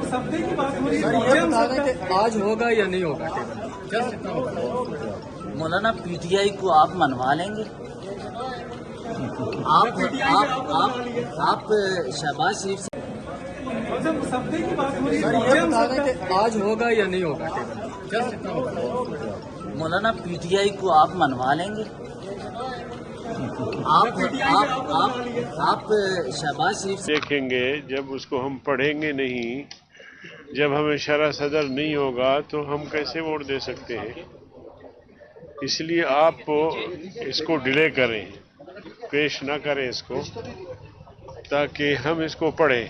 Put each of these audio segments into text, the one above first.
सप्ते की बात हो रही सर है, ये बता रहे हैं कि आज होगा या नहीं होगा मौलाना पीटीआई को आप मनवा लेंगे। आप शहबाज शरीफ से सप्ते की बात हो रही सर है, ये बता रहे हैं कि आज होगा या नहीं होगा मौलाना पीटीआई को आप मनवा लेंगे। आप शहबाज शरीफ से देखेंगे जब उसको हम पढ़ेंगे नहीं, जब हमें शरह सदर नहीं होगा तो हम कैसे वोट दे सकते हैं। इसलिए आप इसको डिले करें, पेश ना करें इसको, ताकि हम इसको पढ़ें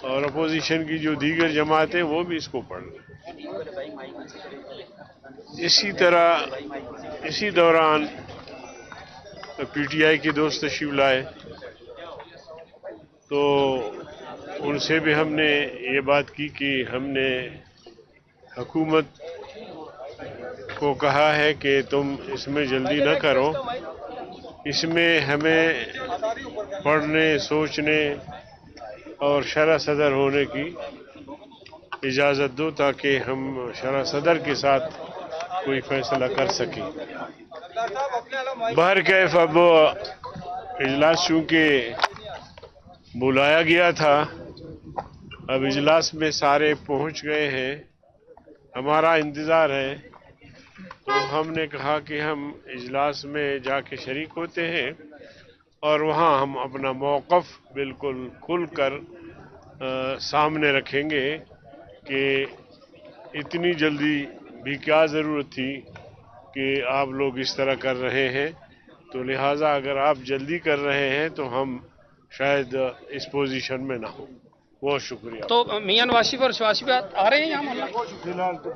और अपोजिशन की जो दीगर जमातें वो भी इसको पढ़ लें। इसी दौरान पीटीआई के दोस्त तशरीफ लाए तो उनसे भी हमने ये बात की कि हमने हुकूमत को कहा है कि तुम इसमें जल्दी न करो, इसमें हमें पढ़ने, सोचने और शरह सदर होने की इजाज़त दो ताकि हम शरह सदर के साथ कोई फैसला कर सकें। बहरकैफ अब इजलास चूँकि बुलाया गया था, अब इजलास में सारे पहुंच गए हैं, हमारा इंतज़ार है, तो हमने कहा कि हम इजलास में जाके शरीक होते हैं और वहाँ हम अपना मौक़िफ़ बिल्कुल खुलकर सामने रखेंगे कि इतनी जल्दी भी क्या ज़रूरत थी कि आप लोग इस तरह कर रहे हैं, तो लिहाजा अगर आप जल्दी कर रहे हैं तो हम शायद इस पोजीशन में ना हो। बहुत शुक्रिया। तो मियां नवाज शरीफ और शहबाज शरीफ आ रहे हैं यहाँ मोहल्ला? फिलहाल तो